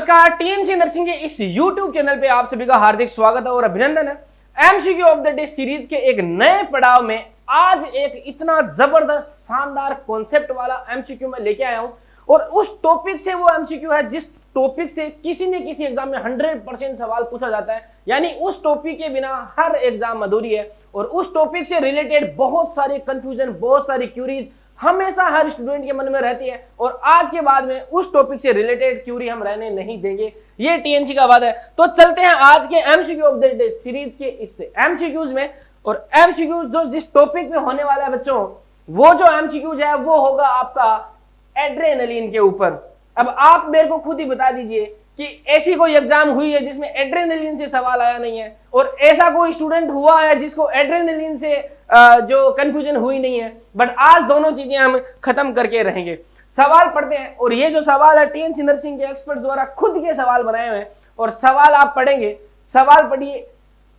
नमस्कार, TNC nursing के इस YouTube चैनल पे आप सभी का हार्दिक स्वागत है और अभिनंदन है। MCQ of the day series के एक नए पड़ाव में आज एक इतना जबरदस्त शानदार कॉन्सेप्ट वाला एमसीक्यू मैं लेके आया हूं और उस टॉपिक से वो एमसीक्यू है जिस टॉपिक से किसी न किसी एग्जाम में 100% सवाल पूछा जाता है। यानी उस टॉपिक के बिना हर एग्जाम अधूरी है और उस टॉपिक से रिलेटेड बहुत सारी कंफ्यूजन, बहुत सारी क्यूरीज हमेशा हर स्टूडेंट के मन में रहती है और आज के बाद में उस टॉपिक से रिलेटेड क्यूरी हम रहने नहीं देंगे, ये टीएनसी का वादा है। तो चलते हैं आज के MCQ of the day series के इस एमसीक्यूज में। और एमसीक्यूज जो जिस टॉपिक में होने वाला है बच्चों, वो जो एमसीक्यूज है वो होगा आपका एड्रेनलिन के ऊपर। अब आप मेरे को खुद ही बता दीजिए कि ऐसी कोई एग्जाम हुई है जिसमें एड्रेनलिन से सवाल आया नहीं है और ऐसा कोई स्टूडेंट हुआ है जिसको एड्रेनलिन से जो कंफ्यूजन हुई नहीं है। बट आज दोनों चीजें हम खत्म करके रहेंगे। सवाल पढ़ते हैं और ये जो सवाल है टीएनसी नर्सिंग के एक्सपर्ट्स द्वारा खुद के सवाल बनाए हुए हैं और सवाल आप पढ़ेंगे। सवाल पढ़िए।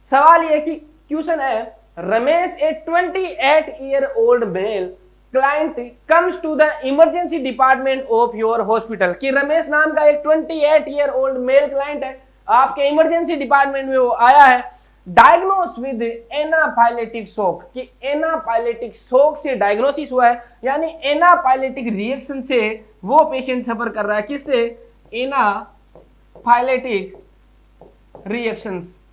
सवाल ये कि क्वेश्चन है, Ramesh a 28-year-old male client comes to the emergency department of your hospital. कि रमेश नाम का एक 28-year-old मेल क्लाइंट है, आपके इमरजेंसी डिपार्टमेंट में वो आया है, डायग्नोस विद एनाफाइलेटिक शॉक। कि एनाफाइलेटिक शॉक से डायग्नोसिस हुआ है, यानी एनाफाइलेटिक रिएक्शन से वो पेशेंट सफर कर रहा है। किससे? Anaphylactic reactions.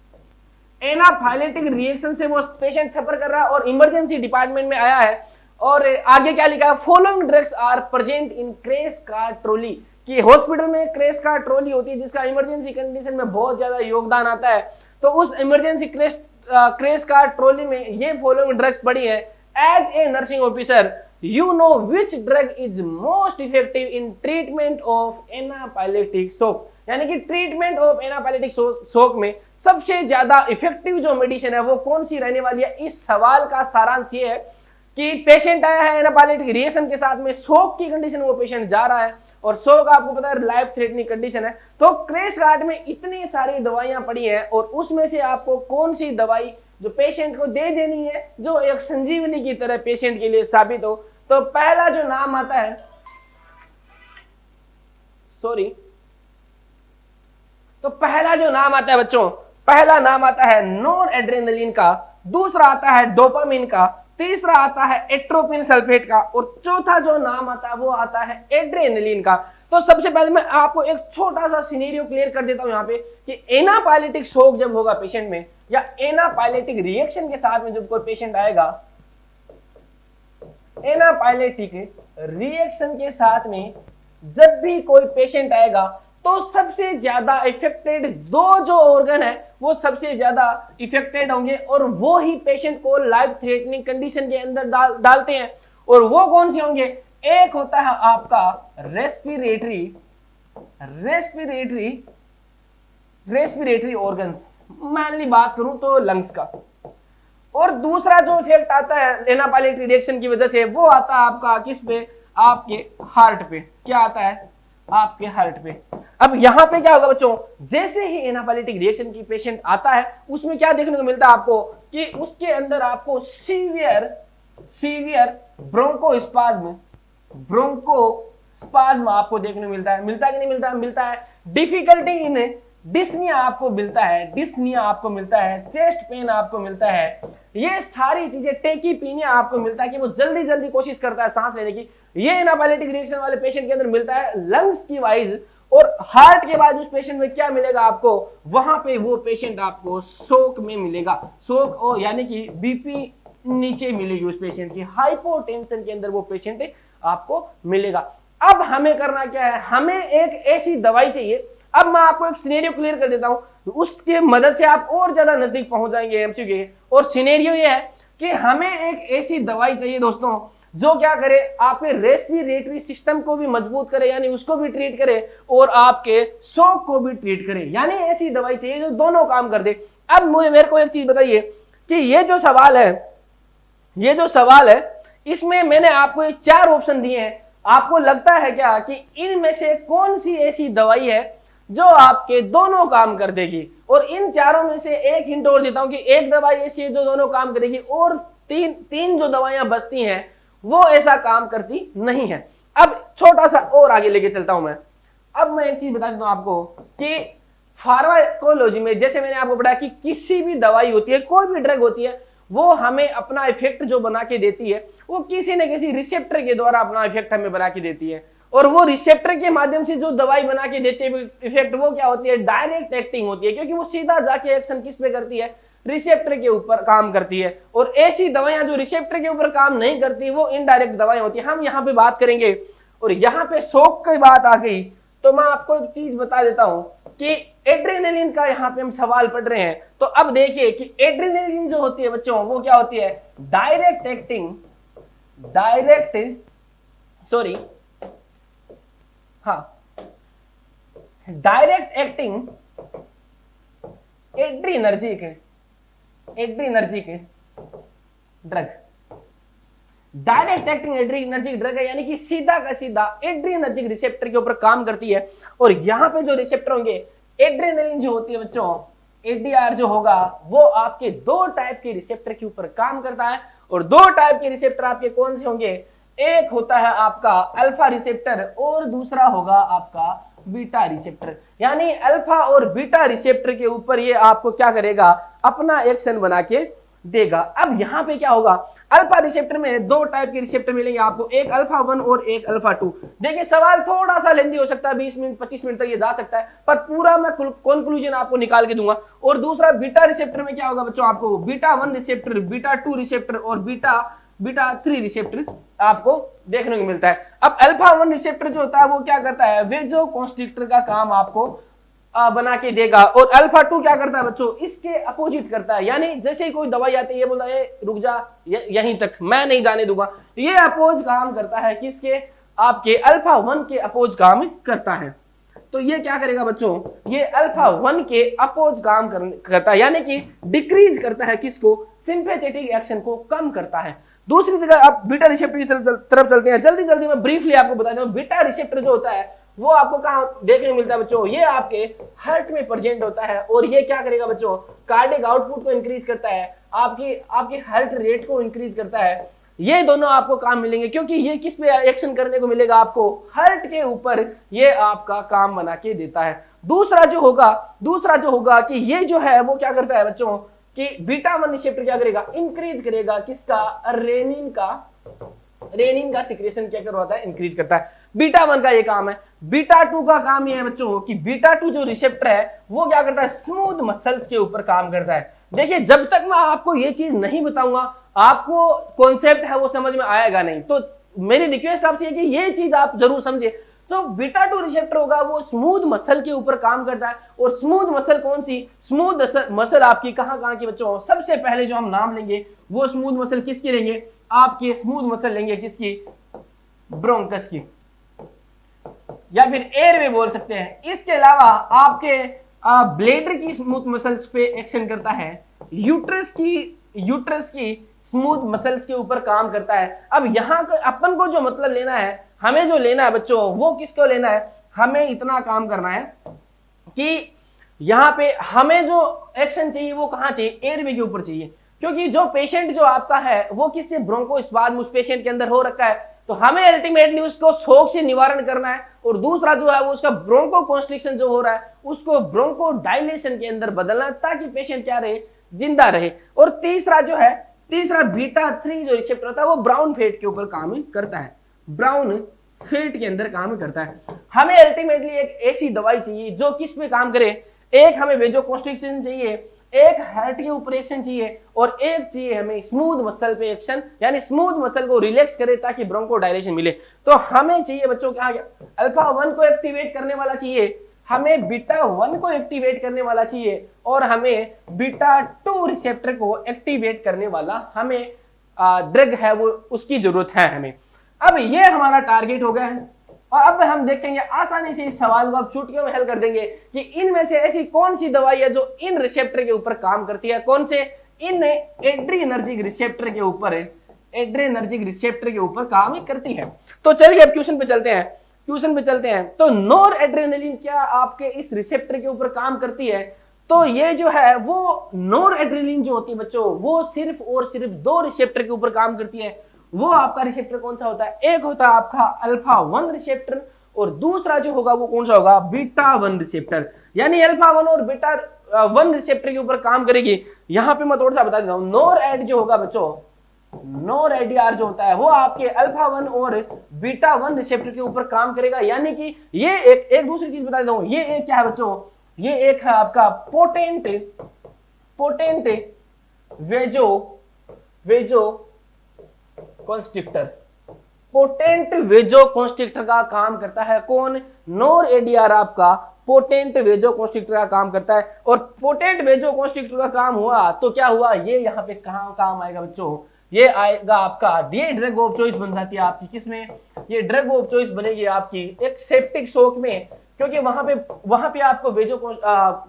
एनाफाइलेटिक रिएक्शन से वो पेशेंट सफर कर रहा है और इमरजेंसी डिपार्टमेंट में आया है। और आगे क्या लिखा है? Following drugs are present in crash cart trolley. कि हॉस्पिटल में क्रैश कार ट्रॉली होती है जिसका इमरजेंसी कंडीशन में बहुत ज्यादा योगदान आता है। तो उस इमरजेंसी क्रैश कार ट्रॉली में ये फॉलोइंग ड्रग्स पड़ी है। As a nursing officer you know which drug is most effective in treatment of anaphylactic shock. यानी कि ट्रीटमेंट ऑफ एनाफाइलेटिक शॉक में सबसे ज्यादा इफेक्टिव जो मेडिसिन है वो कौन सी रहने वाली है। इस सवाल का सारांश ये है कि पेशेंट आया है एनाफाइलेटिक रिएक्शन के साथ में, शॉक की कंडीशन वो पेशेंट जा रहा है और शॉक आपको पता है लाइफ थ्रेटनिंग कंडीशन है। तो क्रैश कार्ड में इतनी सारी दवाइयां पड़ी हैं और उसमें से आपको कौन सी दवाई जो पेशेंट को दे देनी है जो एक संजीवनी की तरह पेशेंट के लिए साबित हो। तो पहला जो नाम आता है, तो पहला जो नाम आता है बच्चों, पहला नाम आता है नॉर एड्रेनलिन का, दूसरा आता है डोपामिन का, तीसरा आता है एट्रोपिन सल्फेट का और चौथा जो नाम आता है वो आता है एड्रेनलिन का। तो सबसे पहले मैं आपको एक छोटा सा सिनेरियो क्लियर कर देता हूं यहाँ पे कि एनाफाइलेटिक शॉक जब होगा पेशेंट में या एनाफाइलेटिक रिएक्शन के साथ में जब कोई पेशेंट आएगा, एनाफाइलेटिक रिएक्शन के साथ में जब भी कोई पेशेंट आएगा तो सबसे ज्यादा इफेक्टेड दो जो ऑर्गन है वो सबसे ज्यादा इफेक्टेड होंगे और वो ही पेशेंट को लाइफ थ्रेटनिंग कंडीशन के अंदर डालते हैं। और वो कौन से होंगे? एक होता है आपका रेस्पिरेटरी ऑर्गन्स, मेनली बात करूं तो लंग्स का। और दूसरा जो इफेक्ट आता है एनाफाइलेटिक रिएक्शन की वजह से वो आता है आपका किस पे? आपके हार्ट पे। क्या आता है? आपके हार्ट पे। अब यहां पे क्या होगा बच्चों, जैसे ही एनाफाइलेटिक रिएक्शन की पेशेंट आता है उसमें क्या देखने को मिलता है आपको कि उसके अंदर आपको सीवियर ब्रोंकोस्पाज्म आपको देखने को मिलता है। मिलता है कि नहीं मिलता? मिलता है। डिफिकल्टी इन डिस्निया आपको मिलता है, चेस्ट पेन आपको मिलता है, ये सारी चीजें, टेकीपीनिया आपको मिलता है कि वो जल्दी जल्दी कोशिश करता है सांस लेने की। ये एनाफाइलेटिक रिएक्शन वाले पेशेंट के अंदर मिलता है लंग्स की वाइज। और हार्ट के बाद उस पेशेंट में क्या मिलेगा आपको? वहां पे वो पेशेंट आपको शॉक में मिलेगा। शॉक यानी कि बीपी नीचे मिलेगी उस पेशेंट की, हाइपोटेंशन के अंदर वो पेशेंट आपको मिलेगा। अब हमें करना क्या है? हमें एक ऐसी दवाई चाहिए। अब मैं आपको एक सिनेरियो क्लियर कर देता हूं, उसके मदद से आप और ज्यादा नजदीक पहुंच जाएंगे एमसीक्यू के। और सिनेरियो ये है कि हमें एक ऐसी दवाई चाहिए दोस्तों जो क्या करे, आपके रेस्पिरेटरी सिस्टम को भी मजबूत करे, यानी उसको भी ट्रीट करे और आपके शॉक को भी ट्रीट करे। यानी ऐसी दवाई चाहिए जो दोनों काम कर दे। अब मेरे को एक चीज बताइए कि ये जो सवाल है इसमें मैंने आपको 4 ऑप्शन दिए हैं। आपको लगता है क्या कि इनमें से कौन सी ऐसी दवाई है जो आपके दोनों काम कर देगी? और इन चारों में से एक हिंट और देता हूं कि एक दवाई ऐसी है जो दोनों काम करेगी और तीन जो दवाइयां बचती हैं वो ऐसा काम करती नहीं है। अब छोटा सा और आगे लेके चलता हूं मैं। अब मैं एक चीज बता देता हूं आपको कि फार्माकोलॉजी में जैसे मैंने आपको बताया कि किसी भी दवाई होती है, कोई भी ड्रग होती है, वो हमें अपना इफेक्ट जो बना के देती है वो किसी न किसी रिसेप्टर के द्वारा अपना इफेक्ट हमें बना के देती है। और वो रिसेप्टर के माध्यम से जो दवाई बना के देती है इफेक्ट, वो क्या होती है, डायरेक्ट एक्टिंग होती है, क्योंकि वो सीधा जाके एक्शन किस पे करती है, रिसेप्टर के ऊपर काम करती है। और ऐसी दवाइयां जो रिसेप्टर के ऊपर काम नहीं करती वो इनडायरेक्ट दवाएं होती है, हम यहाँ पे बात करेंगे। और यहाँ पे शौक की बात आ गई तो मैं आपको एक चीज बता देता हूं कि एड्रेनलिन का यहाँ पे हम सवाल पढ़ रहे हैं। तो अब देखिए कि एड्रेनलिन जो होती है बच्चों, वो क्या होती है, direct acting adrenergic drug, direct acting adrenergic drug है, यानी कि सीधा का सीधा एड्रीनर्जिक रिसेप्टर के ऊपर काम करती है। और यहां पे जो रिसेप्टर होंगे, एड्रेनलिन जो होती है बच्चों, एडीआर जो होगा, वो आपके दो टाइप के रिसेप्टर के ऊपर काम करता है। और दो टाइप के रिसेप्टर आपके कौन से होंगे, एक होता है आपका अल्फा रिसेप्टर और दूसरा होगा आपका बीटा रिसेप्टर। यानी अल्फा और बीटा रिसेप्टर के ऊपर ये आपको क्या करेगा, अपना एक्शन बना के देगा। अब यहां पे क्या होगा, अल्फा रिसेप्टर में दो टाइप के रिसेप्टर मिलेंगे आपको, एक अल्फा 1 और एक अल्फा 2। देखिए सवाल थोड़ा सा लेंदी हो सकता है, 20 मिनट 25 मिनट तक ये जा सकता है, पर पूरा मैं कंक्लूजन आपको निकाल के दूंगा। और दूसरा बीटा रिसेप्टर में क्या होगा बच्चों, आपको बीटा 1 रिसेप्टर, बीटा 2 रिसेप्टर और बीटा 3 रिसेप्टर आपको देखने को मिलता है। अब अल्फा 1 रिसेप्टर जो होता है वो क्या करता है, वे जो कॉन्स्ट्रिक्टर का काम आपको बना के देगा। और अल्फा 2 क्या करता है बच्चों, इसके अपोजिट करता है। यानी जैसे ही कोई दवाई आती है, ये बोलता है रुक जा, यहीं तक, मैं नहीं जाने दूंगा। ये अपोज काम करता है, किसके, आपके अल्फा 1 के अपोज काम करता है। तो ये क्या करेगा बच्चों, ये अल्फा 1 के अपोज काम करता है, यानी कि डिक्रीज करता है किसको, सिंपैथेटिक एक्शन को कम करता है। दूसरी जगह आप बीटा रिसेप्टर की तरफ चलते हैं, जल्दी जल्दी मैं ब्रीफली आपको बता दूं। बीटा रिसेप्टर जो होता है वो आपको कहां देखने को मिलता है बच्चों, ये आपके हार्ट में प्रेजेंट होता है। और ये क्या करेगा बच्चों, कार्डिक आउटपुट को इंक्रीज करता है, आपकी हार्ट रेट को इंक्रीज करता है। ये दोनों आपको काम मिलेंगे, क्योंकि ये किस पे एक्शन करने को मिलेगा, आपको हार्ट के ऊपर ये आपका काम बना के देता है। दूसरा जो होगा कि ये जो है वो क्या करता है बच्चों, कि बीटा 1 रिसेप्टर क्या करेगा, इंक्रीज करेगा किसका, रेनिन का सिक्रेशन क्या करवाता है, इंक्रीज करता है। बीटा 1 का ये काम है। बीटा 2 का काम ये है बच्चों कि बीटा 2 जो रिसेप्टर है वो क्या करता है, स्मूथ मसल्स के ऊपर काम करता है। देखिए जब तक मैं आपको ये चीज नहीं बताऊंगा, आपको कॉन्सेप्ट है वो समझ में आएगा नहीं। तो मेरी रिक्वेस्ट आपसे है कि ये चीज आप जरूर समझे। तो बीटा 2 रिसेप्टर होगा वो स्मूथ मसल के ऊपर काम करता है। और स्मूथ मसल कौन सी, स्मूथ मसल आपकी कहां की बच्चों, सबसे पहले जो हम नाम लेंगे वो स्मूथ मसल किसकी लेंगे, आपके स्मूथ मसल लेंगे किसकी, ब्रोंकस की, या फिर एयर में बोल सकते हैं। इसके अलावा आपके ब्लेडर की स्मूथ मसल्स पे एक्शन करता है, यूट्रस की स्मूथ मसल्स के ऊपर काम करता है। अब यहाँ अपन को जो मतलब लेना है, हमें जो लेना है बच्चों, वो किसको लेना है, हमें इतना काम करना है कि यहाँ पे हमें जो एक्शन चाहिए वो कहाँ चाहिए, एयरवे के ऊपर चाहिए। क्योंकि जो पेशेंट जो आपका है वो किससे, ब्रोंकोस्पाज्म पेशेंट के अंदर हो रखा है, तो हमें अल्टीमेटली उसको शोक से निवारण करना है। और दूसरा जो है वो उसका ब्रोंको कॉन्स्ट्रिक्शन जो हो रहा है उसको ब्रोंको डायलेशन के अंदर बदलना, ताकि पेशेंट क्या रहे, जिंदा रहे। और तीसरा बीटा 3 जो रिसेप्टर होता है वो ब्राउन फैट के ऊपर काम करता है, ब्राउन फैट के अंदर काम करता है। हमें अल्टीमेटली एक ऐसी दवाई चाहिए जो किस पे काम करे, एक हमें वेजो कॉन्स्ट्रिक्शन चाहिए, एक हार्ट के ऊपर एक्शन चाहिए, और एक चाहिए हमें स्मूथ मसल पे एक्शन, यानी स्मूथ मसल को रिलैक्स करे ताकि ब्रोंको डायलेशन मिले। तो हमें चाहिए बच्चों क्या, अल्फा 1 को एक्टिवेट करने वाला चाहिए, हमें बीटा 1 को एक्टिवेट करने वाला चाहिए, और हमें बीटा 2 रिसेप्टर को एक्टिवेट करने वाला हमें ड्रग है वो उसकी जरूरत है हमें। अब ये हमारा टारगेट हो गया है। और अब हम देखेंगे आसानी से इस सवाल को अब चुटकियों में हल कर देंगे कि इनमें से ऐसी कौन सी दवाई है जो इन रिसेप्टर के ऊपर काम करती है, कौन से, इन एड्रीनर्जिक रिसेप्टर के ऊपर काम करती है। तो चलिए अब क्वेश्चन पे चलते हैं। तो नोर एड्रेनलिन क्या आपके इस रिसेप्टर के ऊपर काम करती है? तो ये जो है वो नोर एड्रेनलिन जो होती है बच्चों, वो सिर्फ और सिर्फ 2 रिसेप्टर के ऊपर काम करती है। वो आपका रिसेप्टर कौन सा होता है, एक होता है आपका अल्फा 1 रिसेप्टर और दूसरा जो होगा वो कौन सा होगा, बीटा 1 रिसेप्टर, यानी अल्फा 1 और बीटा 1 रिसेप्टर के ऊपर काम करेगी। यहां पे मैं थोड़ा सा बता देता हूं, नोर एड जो होगा बच्चों, नोर एडीआर जो होता है वो आपके अल्फा 1 और बीटा 1 रिसेप्टर के ऊपर काम करेगा, यानी कि ये एक दूसरी चीज बता देता हूं, ये एक क्या है बच्चों, ये एक है आपका पोटेंट वेजो कॉन्स्ट्रिक्टर, पोटेंट वेजो कॉन्स्ट्रिक्टर का काम करता है कौन, नोर एडीआर आपका पोटेंट वेजो कॉन्स्ट्रिक्टर का काम करता है। और पोटेंट वेजो कॉन्स्ट्रिक्टर का काम हुआ तो क्या हुआ, ये यहाँ पे कहां काम आएगा बच्चों, ये आएगा आपका, ये ड्रग ऑफ चॉइस बन जाती है आपकी, किसमें, ये ड्रग ऑफ चॉइस बनेगी आपकी एक सेप्टिक शॉक में, क्योंकि वहां पे आपको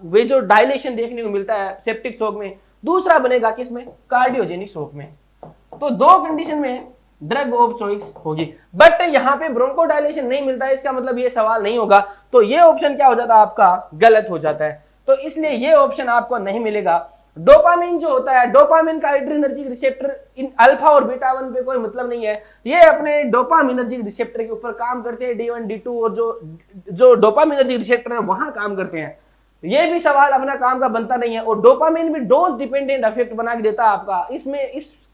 वेजो डायलेशन देखने को मिलता है सेप्टिक शॉक में। दूसरा बनेगा किसमें, कार्डियोजेनिक शॉक में। तो दो कंडीशन में ड्रग ऑफ चॉइस होगी, बट यहाँ पे ब्रोंकोडायलेशन नहीं मिलता है, इसका मतलब ये सवाल नहीं होगा, तो ये ऑप्शन क्या हो जाता है आपका, गलत हो जाता है, तो इसलिए ये ऑप्शन आपको नहीं मिलेगा। डोपामिन जो होता है, डोपामिन का एड्रीनर्जिक रिसेप्टर इन अल्फा और बीटा 1 पे कोई मतलब नहीं है, ये अपने डोपामिनर्जिक रिसेप्टर के ऊपर काम करते हैं, D1 D2 और जो डोपामिनर्जिक रिसेप्टर है वहां काम करते हैं, ये भी सवाल अपना काम का बनता नहीं है। और डोपामिन भी डोज डिपेंडेंट इफेक्ट बना के देता है आपका, इसमें इस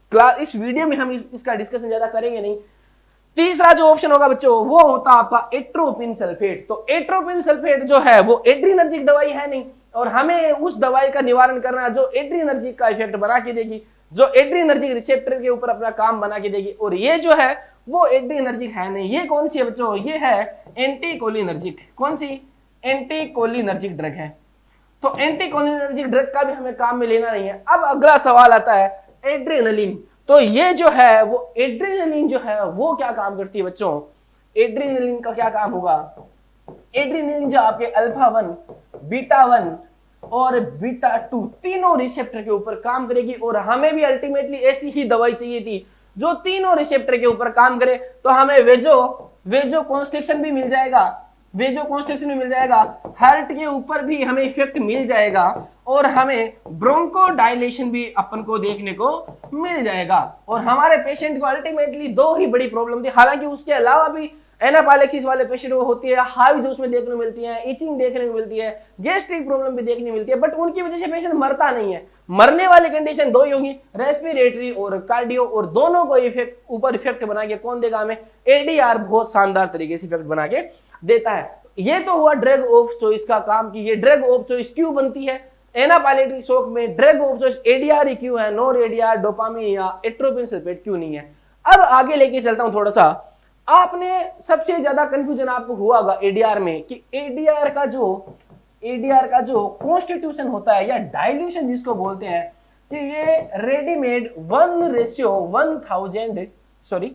वीडियो में हम इसका डिस्कशन ज्यादा करेंगे नहीं। तीसरा जो ऑप्शन होगा बच्चों वो होता है आपका एट्रोपिन सल्फेट। तो एट्रोपिन सल्फेट जो है वो एड्रीनर्जिक दवाई है नहीं, और हमें उस दवाई का निवारण करना है जो एड्रीनर्जिक का इफेक्ट बना के देगी, जो एड्रीनर्जिक रिसेप्टर के ऊपर अपना काम बना के देगी, और ये जो है वो एड्रीनर्जिक है नहीं। ये कौन सी है बच्चों, ये है एंटीकोलिनर्जिक। कौन सी, एंटीकोलिनर्जिक ड्रग है। तो एंटीकोलिनर्जिक ड्रग का भी हमें काम में लेना नहीं है। अब अगला सवाल आता है एड्रेनलिन। तो ये जो है वो एड्रेनलिन जो है वो क्या काम करती है बच्चों, एड्रेनलिन का क्या काम होगा, एड्रेनलिन जो आपके अल्फा 1 बीटा 1 और बीटा 2 तीनों रिसेप्टर के ऊपर काम करेगी, और हमें भी अल्टीमेटली ऐसी ही दवाई चाहिए थी जो तीनों रिसेप्टर के ऊपर काम करे। तो हमें वेजो कॉन्स्ट्रिक्शन भी मिल जाएगा, वेजो कॉन्स्ट्रिक्शन भी मिल जाएगा, हार्ट के ऊपर भी हमें इफेक्ट मिल जाएगा, और हमें ब्रोंकोडायलेशन भी अपन को देखने को मिल जाएगा। और हमारे पेशेंट को अल्टीमेटली दो ही बड़ी प्रॉब्लम थी, हालांकि उसके अलावा भी एनाफाइलेक्सिस वाले पेशेंट को होती है, हाई जो उसमें देखने को मिलती है, इचिंग देखने को मिलती है, गैस्ट्रिक प्रॉब्लम भी देखने को मिलती है, बट उनकी वजह से पेशेंट मरता नहीं है। मरने वाली कंडीशन दो ही होगी, रेस्पिरेटरी और कार्डियो, और दोनों को इफेक्ट बना के कौन देगा हमें, एडीआर बहुत शानदार तरीके से इफेक्ट बना के देता है। ये तो हुआ ड्रग ऑफ चॉइस का काम कि ये ड्रग ऑफ चॉइस क्यों बनती है, एनाफाइलेक्टिक शॉक में ड्रग ऑफ चॉइस एडीआर ही क्यों है, नॉर एडीआर, डोपामिन या एट्रोपिन सल्फेट क्यों नहीं है। अब आगे लेके चलता हूं थोड़ा सा, आपने सबसे ज्यादा कंफ्यूजन आपको हुआ होगा एडीआर में कि एडीआर का जो कॉन्स्टिट्यूशन होता है या डाइल्यूशन जिसको बोलते हैं, कि ये रेडीमेड 1:1000 सॉरी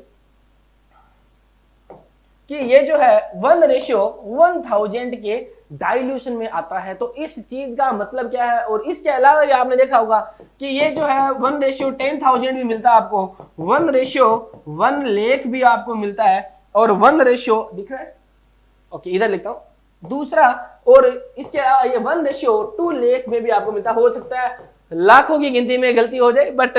कि ये जो है 1:1000 के डाइल्यूशन में आता है। तो इस चीज का मतलब क्या है, और इसके अलावा ये आपने देखा होगा कि ये जो है 1:10,000 भी मिलता है आपको, 1:1 लाख भी आपको मिलता है, और 1 दिख रहा है, ओके इधर लिखता हूं दूसरा, और इसके अलावा ये 1:2 लाख में भी आपको मिलता। हो सकता है लाखों की गिनती में गलती हो जाए, बट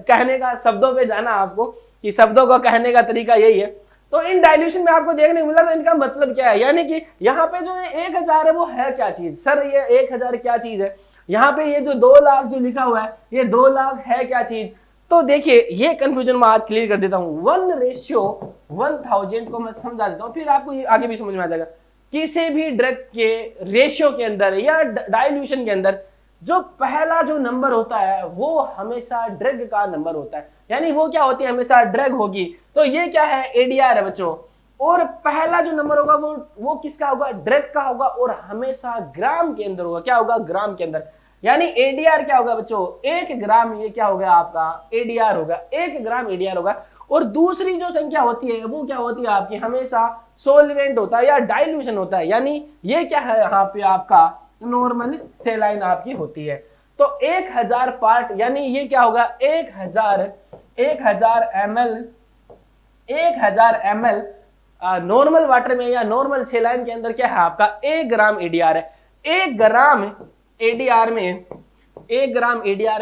कहने का शब्दों पे जाना आपको कि शब्दों को कहने का तरीका यही है। तो इन डाइल्यूशन में आपको देखने को मिला, तो इनका मतलब क्या है, यानी कि यहाँ पे जो 1000 है वो है क्या चीज, सर ये 1000 क्या चीज है, यहाँ पे ये जो 2 लाख जो लिखा हुआ है ये 2 लाख है क्या चीज। तो देखिए ये कंफ्यूजन मैं आज क्लियर कर देता हूँ, 1:1000 को मैं समझा देता हूँ, फिर आपको ये आगे भी समझ में आ जाएगा। किसी भी ड्रग के रेशियो के अंदर या डाइल्यूशन के अंदर जो पहला जो नंबर होता है वो हमेशा ड्रग का नंबर होता है, यानी वो क्या होती है, हमेशा ड्रग होगी। तो ये क्या है, एडीआर है बच्चों, और पहला जो नंबर होगा वो किसका होगा, ड्रग का होगा, और हमेशा ग्राम के अंदर होगा। क्या होगा, ग्राम के अंदर, यानी एडीआर क्या होगा बच्चों, 1 ग्राम, ये क्या होगा आपका एडीआर होगा, 1 ग्राम एडीआर होगा। और दूसरी जो संख्या होती है वो क्या होती है आपकी, हमेशा सोलवेंट होता है या डाइल्यूशन होता है, यानी ये क्या है यहाँ पे आपका नॉर्मल सेलाइन आपकी होती है। तो 1000 पार्ट, यानी ये क्या होगा, 1000 ml नॉर्मल वाटर में या नॉर्मल सेलाइन के अंदर क्या है आपका 1 ग्राम एडीआर है। 1 ग्राम एडीआर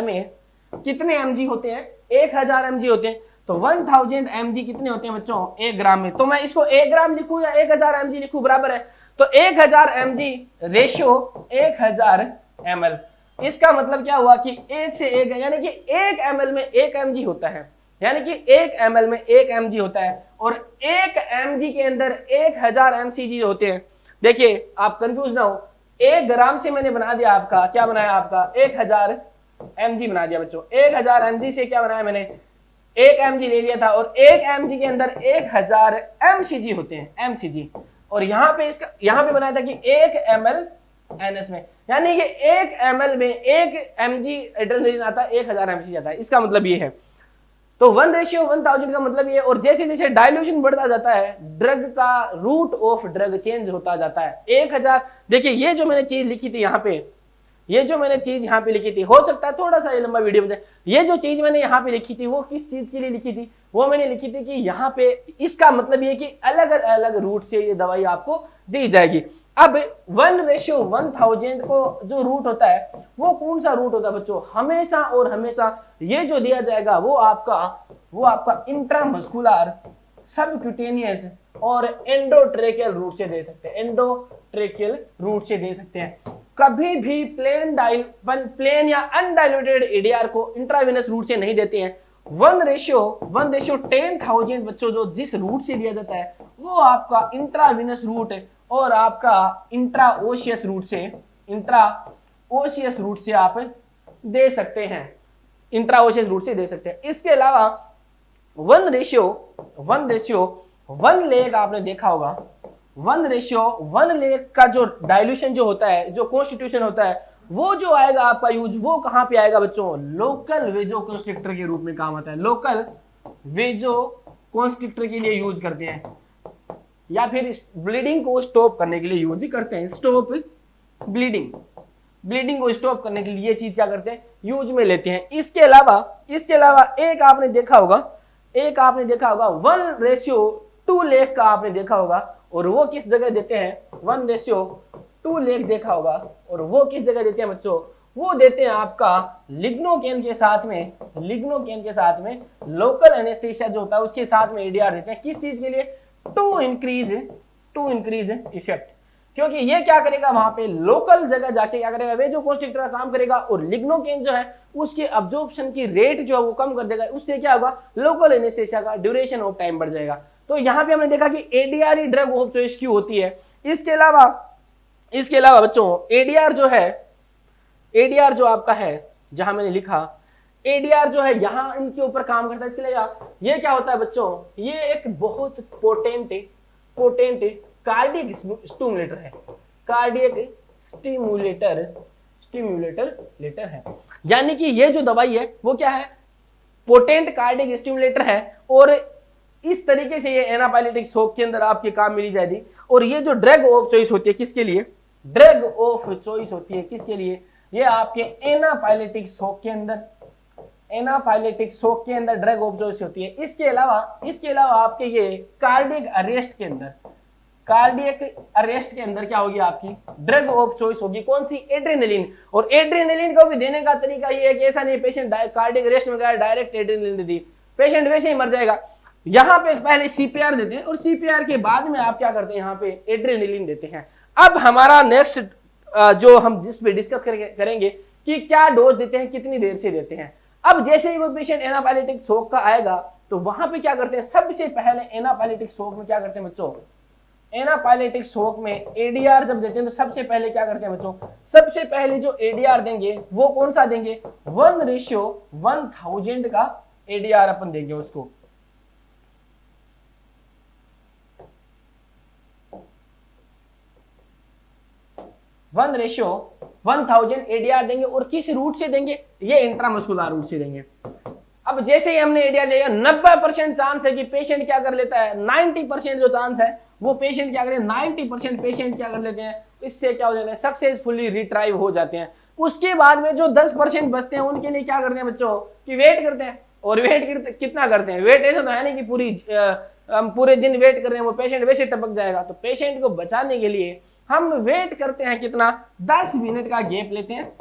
में कितने mg होते हैं, 1000 mg होते हैं। तो 1000 mg कितने होते हैं बच्चों 1 ग्राम में। तो मैं इसको 1 ग्राम लिखूं या 1000 mg लिखूं बराबर है। तो 1000 mg रेशियो 1000 ml। इसका मतलब क्या हुआ कि 1 से 1 यानी कि 1 ml में 1 mg होता है, यानी कि 1 ml में 1 mg होता है और 1 mg के अंदर 1000 mcg होते हैं। देखिए आप कंफ्यूज ना हो, 1 ग्राम से मैंने बना दिया आपका, क्या बनाया आपका 1000 mg बना दिया बच्चों। 1000 mg से क्या बनाया मैंने 1 mg ले लिया था और 1 mg के अंदर 1000 mcg होते हैं mcg। और यहाँ पे बनाया था कि 1 ml NS में, यानी कि 1 ml में 1 mg एड्रेनलिन आता है, 1000 mcg आता है। इसका मतलब ये है। तो 1:1000 का मतलब ये। और जैसे जैसे डाइल्यूशन बढ़ता जाता है ड्रग का रूट ऑफ ड्रग चेंज होता जाता है। 1000 देखिए ये जो मैंने चीज लिखी थी यहाँ पे, ये जो मैंने चीज यहाँ पे लिखी थी, हो सकता है थोड़ा सा ये लंबा वीडियो बन जाए। ये जो चीज मैंने यहाँ पे लिखी थी वो किस चीज के लिए लिखी थी, वो मैंने लिखी थी कि यहाँ पे इसका मतलब ये कि अलग अलग रूट से ये दवाई आपको दी जाएगी। अब 1:1000 को जो रूट होता है वो कौन सा रूट होता है बच्चों, हमेशा और हमेशा ये जो दिया जाएगा वो आपका इंट्रामस्कुलर, सबक्यूटेनियस और एंडोट्रेकियल रूट से दे सकते हैं, एंडोट्रेकियल रूट से दे सकते हैं। कभी भी प्लेन या अनडाइल्यूटेड एडीआर को इंट्रावेनस रूट से नहीं देते हैं। 1:10,000 बच्चों जो जिस रूट से दिया जाता है वो आपका इंट्रावेनस रूट है और आपका इंट्राओशियस रूट से आप दे सकते हैं, इंट्राओशियस रूट से दे सकते हैं। इसके अलावा 1:1 लेग आपने देखा होगा, 1:1 लेग का जो डाइल्यूशन जो होता है, जो कॉन्स्टिट्यूशन होता है, वो जो आएगा आपका यूज वो कहां पे आएगा बच्चों, लोकल वेजो कॉन्स्ट्रिक्टर के रूप में काम आता है। लोकल वेजो कॉन्स्ट्रिक्टर के लिए यूज करते हैं या फिर ब्लीडिंग को स्टॉप करने के लिए यूज करते हैं। स्टॉप ब्लीडिंग को स्टॉप करने के लिए ये चीज क्या करते हैं, यूज में लेते हैं। इसके अलावा एक आपने देखा होगा 1:2 लेग का आपने देखा होगा, और वो किस जगह देते हैं, 1:2 लेग देखा होगा, और वो किस जगह देते हैं बच्चों, वो देते हैं आपका लिग्नोकेन के साथ में लोकल एनेस्थीसिया जो होता है उसके साथ में एडीआर देते हैं। किस चीज के लिए, टू इंक्रीज इफेक्ट, क्योंकि ये क्या करेगा वहां पे लोकल जगह जाके क्या करेगा, वे जो कॉन्स्ट्रिक्टर का काम करेगा और लिग्नोकेन जो है उसके अब्जॉर्प्शन की रेट जो है वो कम कर देगा। उससे क्या होगा, लोकल एनेस्थीसिया का ड्यूरेशन ऑफ टाइम बढ़ जाएगा। तो यहाँ पे हमने देखा कि ADR he drug of choice क्यों होती है। इसके अलावा बच्चों एडीआर जो आपका है, जहां मैंने लिखा एडीआर जो है यहाँ इनके ऊपर काम करता है। इसके लिए ये क्या होता है बच्चों, ये एक बहुत पोटेंट कार्डियक स्टिमुलेटर है, कार्डियक स्टिमुलेटर है। यानी कि ये जो दवाई है वो क्या है, पोटेंट कार्डियक स्टिमुलेटर है, और इस तरीके से ये एनापाइलेटिक शॉक के अंदर आपके काम मिली जाएगी। और ये जो ड्रग ऑफ चॉइस होती है किसके लिए, ड्रग ऑफ चॉइस होती है किसके लिए, ये आपके एनापाइलेटिक शॉक के अंदर ड्रग ऑफ चॉइस होती है। इसके अलावा आपके ये कार्डियक अरेस्ट के अंदर क्या होगी, आपकी ड्रग ऑफ चॉइस होगी कौन सी, एड्रेनलिन। और एड्रेनलिन को भी देने का तरीका ये है कि ऐसा नहीं पेशेंट कार्डियक अरेस्ट में गया डायरेक्ट एड्रेनलिन दे दी, पेशेंट वैसे ही मर जाएगा। यहाँ पे पहले सीपीआर देते हैं और सीपीआर के बाद में आप क्या करते हैं, यहाँ पे एड्रेनलिन देते हैं। अब हमारा नेक्स्ट जो हम जिस पे डिस्कस करेंगे कि क्या डोज देते हैं, कितनी देर से देते हैं। अब जैसे ही वो पेशेंट एनापाइलेटिक शॉक का आएगा तो वहां पे क्या करते हैं, सबसे पहले एनापाइलेटिक शॉक में क्या करते हैं बच्चों, एनापाइलेटिक शॉक में एडीआर जब देते हैं तो सबसे पहले क्या करते हैं बच्चों, सबसे पहले जो एडीआर देंगे वो कौन सा देंगे, 1:1000 का एडीआर अपन देंगे उसको। 1:1000 एडीआर देंगे, और किस रूट से देंगे, ये इंट्रामस्कुलर रूट से देंगे। अब जैसे ही हमने एडीआर दिया 90% चांस है कि पेशेंट क्या कर लेता है, 90% जो चांस है वो पेशेंट क्या करे, 90% पेशेंट क्या कर लेते हैं, इससे क्या हो जाते हैं, सक्सेसफुली रिट्राइव हो जाते हैं। उसके बाद में जो 10% बचते हैं उनके लिए क्या करते हैं बच्चों, कि वेट करते हैं। और वेट कितना करते हैं, वेट ऐसा तो है नहीं कि पूरे दिन वेट कर रहे हैं, वो पेशेंट वैसे टपक जाएगा। तो पेशेंट को बचाने के लिए हम वेट करते हैं कितना, 10 मिनट का गैप लेते हैं,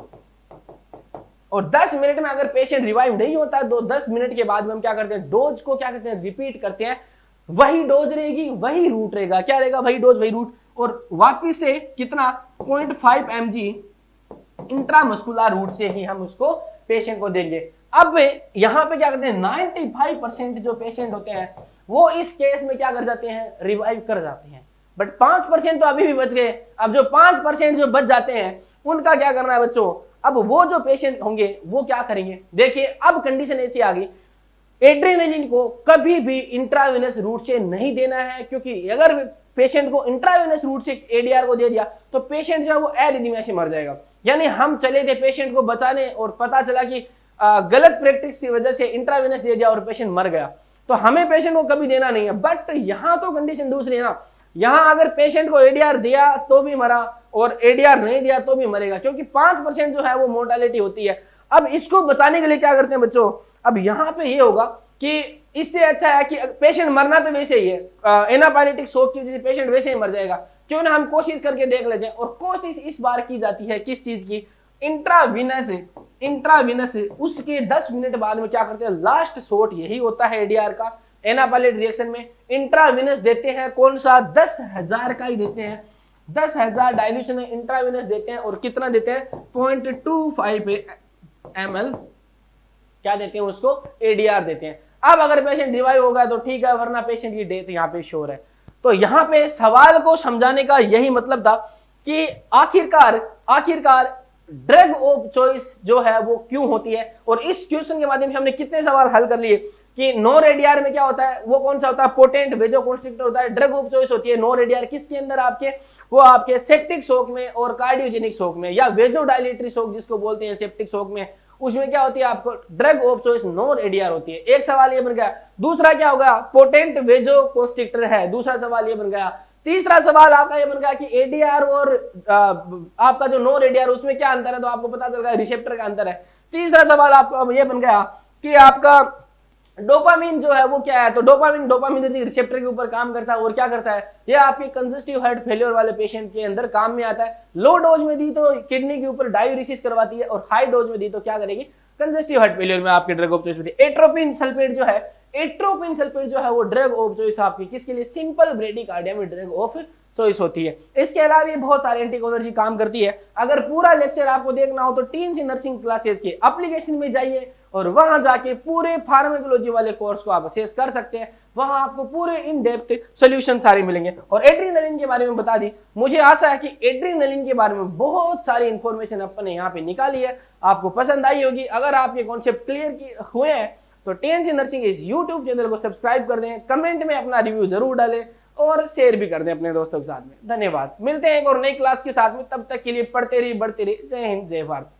और 10 मिनट में अगर पेशेंट रिवाइव नहीं होता है तो 10 मिनट के बाद में हम क्या करते हैं, डोज को क्या करते हैं, रिपीट करते हैं। वही डोज रहेगी, वही रूट रहेगा, क्या रहेगा, वही डोज वही रूट, और वापिस से कितना 0.5 mg इंट्रामस्कुलर रूट से ही हम उसको पेशेंट को देंगे। अब यहाँ पे क्या करते हैं, 95% जो पेशेंट होते हैं वो इस केस में क्या कर जाते हैं, रिवाइव कर जाते हैं, बट 5% तो अभी भी बच गए। अब जो 5% जो बच जाते हैं उनका क्या करना है बच्चों, अब वो जो पेशेंट होंगे वो क्या करेंगे, देखिए अब कंडीशन ऐसी आ गई, एड्रेनालिन को कभी भी इंट्रावेनस रूट से नहीं देना है, क्योंकि अगर पेशेंट को इंट्रावेनस रूट से एडीआर को दे दिया तो पेशेंट जो है वो एरिथमिया से मर जाएगा। यानी हम चले थे पेशेंट को बचाने और पता चला कि गलत प्रैक्टिस की वजह से इंट्रावेनस दे दिया और पेशेंट मर गया, तो हमें पेशेंट को कभी देना नहीं है। बट यहाँ तो कंडीशन दूसरी है ना, यहाँ अगर पेशेंट को एडीआर दिया तो भी मरा और एडीआर नहीं दिया तो भी मरेगा, क्योंकि 5% जो है वो मोर्टालिटी होती है। अब इसको बचाने के लिए क्या करते हैं बच्चों, अब यहाँ पे ये होगा कि इससे अच्छा है कि पेशेंट मरना तो वैसे ही है, एनापाइलेटिक शॉक की वजह से पेशेंट वैसे ही मर जाएगा, क्यों ना हम कोशिश करके देख लेते हैं। और कोशिश इस बार की जाती है किस चीज की, इंट्रावीनस उसके 10 मिनट बाद में क्या करते हैं, लास्ट शॉट यही होता है एडीआर का। एनापाइलेट रिएक्शन में इंट्रावीनस देते हैं, कौन सा, 10,000 का ही देते हैं, 10,000 डाइल्यूशन में इंट्रावीनस देते हैं, और कितना देते हैं, 0.25 ml क्या देते हैं उसको, एडीआर देते हैं। अब अगर पेशेंट रिवाइव होगा तो ठीक है, वरना पेशेंट की डेथ यहाँ पे श्योर है। तो यहाँ पे सवाल को समझाने का यही मतलब था कि आखिरकार ड्रग ऑफ चॉइस जो है वो क्यों होती है, और इस क्वेश्चन के माध्यम से हमने कितने सवाल हल कर लिए कि नॉन एडीआर में क्या होता है, वो कौन सा होता है, पोटेंट वेजोकॉन्स्ट्रिक्टर होता है। ड्रग ऑफ चॉइस होती है नॉन एडीआर किसके अंदर, आपके वो आपके सेप्टिक शॉक में और कार्डियोजेनिक शॉक में, या वेजोडाइलेटरी शॉक जिसको बोलते हैं सेप्टिक शॉक में, उसमें क्या होती है आपको drug of choice non ADR होती है। एक सवाल ये बन गया। दूसरा क्या होगा, पोटेंट वेजोकॉन्स्ट्रिक्टर है, दूसरा सवाल ये बन गया। तीसरा सवाल आपका ये बन गया कि एडीआर और आपका जो नॉन एडीआर उसमें क्या अंतर है, तो आपको पता चल गया रिसेप्टर का अंतर है। तीसरा सवाल आपका ये बन गया कि आपका डोपामिन जो है वो क्या है, तो डोपामिन रिसेप्टर के ऊपर काम करता है और क्या करता है, ये आपके कंजस्टिव हार्ट फेलियर वाले पेशेंट के अंदर काम में आता है। लो डोज में दी तो किडनी के ऊपर डायूरिसिस करवाती है, और हाई डोज में दी तो क्या करेगी, कंजस्टिव हार्ट फेलियर में आपके ड्रग ऑफ चॉइस होती है। एट्रोपिन सल्फेट जो है वो ड्रग ऑफ चॉइस आपकी किसके लिए, सिंपल ब्रेडिकार्डिया में ड्रग ऑफ चॉइस होती है। इसके अलावा ये बहुत सारे एंटीकोलर्जी काम करती है। अगर पूरा लेक्चर आपको देखना हो तो टीएनसी नर्सिंग क्लासेस के एप्लीकेशन में जाइए और वहां जाके पूरे फार्माकोलॉजी वाले कोर्स को आप असेस कर सकते हैं। वहां आपको पूरे इन डेप्थ सॉल्यूशन सारे मिलेंगे। और एड्रेनालिन के बारे में बता दी, मुझे आशा है कि एड्रेनालिन के बारे में बहुत सारी इंफॉर्मेशन अपन ने यहाँ पे निकाली है, आपको पसंद आई होगी। अगर आपके कॉन्सेप्ट क्लियर हुए हैं तो टीएनसी नर्सिंग इस यूट्यूब चैनल को सब्सक्राइब कर दें, कमेंट में अपना रिव्यू जरूर डालें और शेयर भी कर दें अपने दोस्तों के साथ में। धन्यवाद। मिलते हैं एक और नई क्लास के साथ में, तब तक के लिए पढ़ते रहिए, बढ़ते रहिए। जय हिंद, जय भारत।